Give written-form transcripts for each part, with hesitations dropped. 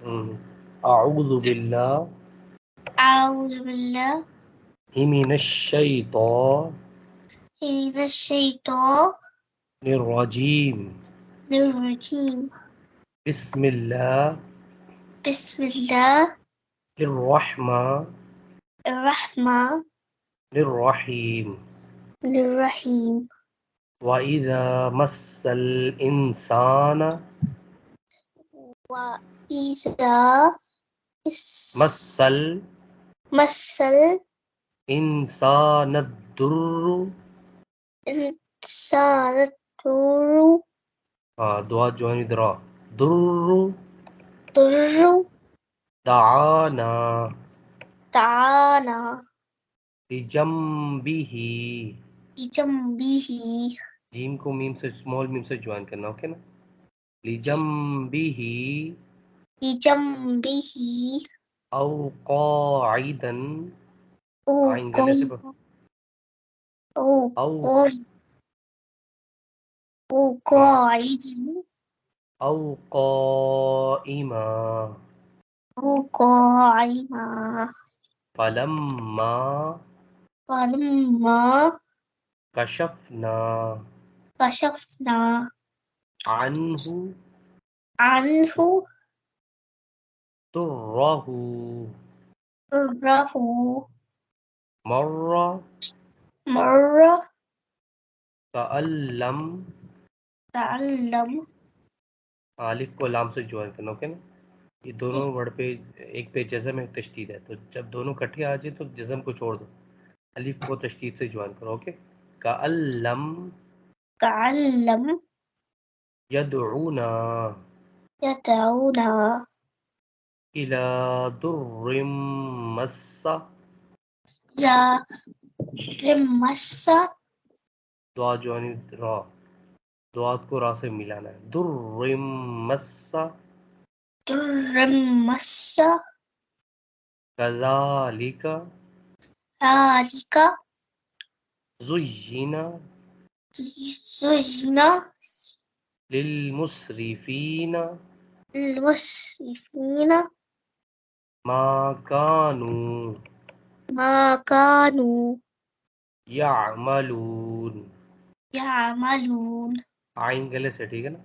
اعوذ باللہ أعوذ بالله من الشیطان من الشيطان الرجیم الرجيم. بسم اللہ بسم الله الرحمن الرحمن الرحیم الرحيم. وَإِذَا مَسَّ الْإِنسَانَ وإذا مَسَّ مس الْإِنسَانَ الضُّرُّ الإنسان الضر دعا جوانی درا ضُرُّ ضر دعانا دعانا بجنبه بجنبه جیم کو میم سے اسمال میم سے جوائن کرنا اوکے نا لجنبه بجنبه او قاعدا أو آئیں گلے سے قاعد أو او قاعد أو قاعد او قائما أو قائما فلما فلما کشفنا كشفنا عنه عنه ضره ضره مر مر تعلم تعلم الف کو لام سے جوائن کرنا اوکے نا یہ دونوں ورڈ پہ ایک پہ جزم ایک تشدید ہے تو جب دونوں کٹھے آ جائے تو جزم کو چھوڑ دو الف کو تشدید سے جوائن کرو اوکے کعلم تعلم یدعونا يدعونا الى ضر مس إذا مس دعا جوانی را دعات کو را سے ملانا ہے ضر مس ضر مس کذالک ذلك زین زين للمسرفین للمسرفين ما كانوا ما كانوا یعملون يعملون. آئین گلے سے ٹھیک ہے نا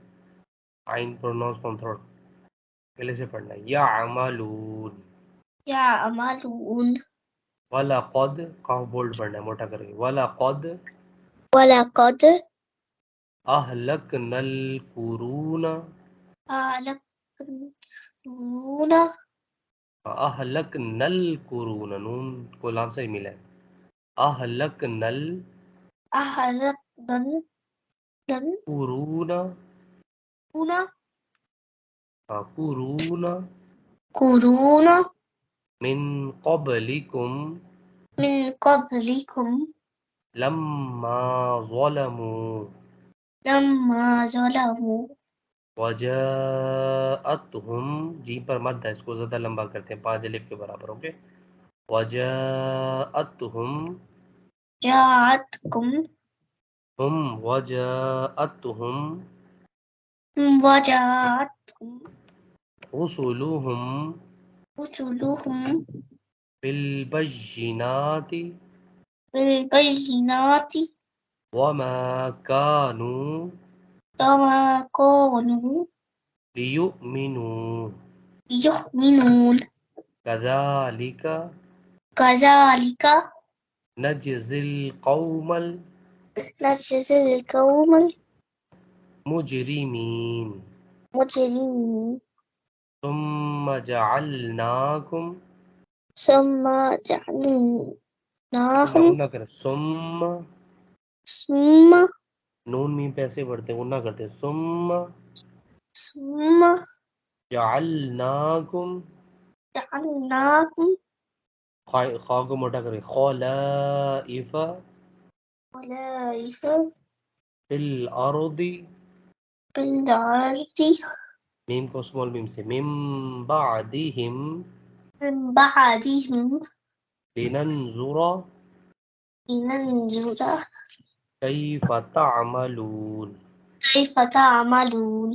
آئین پروناؤنس فرام تھروٹ گلے سے پڑھنا ہے یعملون يعملون. وَلَقَدْ قاف بولڈ پڑھنا ہے موٹا کر کے وَلَقَدْ ولقد أَهْلَكْنَا الْقُرُونَ أهلكنا أَهْلَكْنَا الْقُرُونَ نون کو لام سے ہی ملا ہے أَهْلَكْنَا أهلكنا الْقُرُونَ قُرُونَ قرون من قبلكم من قبلكم لما ظلموا لما ظلموا وجاءتهم جیم پر مد ہے اس کو زیادہ لمبا کرتے ہیں 5 الف کے برابر اوکے وجاءتهم جاءتكم هم وجاءتهم وجاءتكم رسلهم رسلهم بالبينات بالبينات وما كانوا وما كانوا ليؤمنوا يؤمنون كذلك كذلك نجزي القوم نجزي القوم المجرمين المجرمين ثم جعلناكم ثم جعلناهم نہ کرے ثم نون میم پیسے پڑھتے ہیں نہ کرتے ثم ثم جعلناکم جعلناكم خا کو موٹا کرے خلائف خلائف فی الارض بالأرض میم کو اسمال میم سے من بعدہم من بعدهم لننظر لننظر کیف تعملون كيف تعملون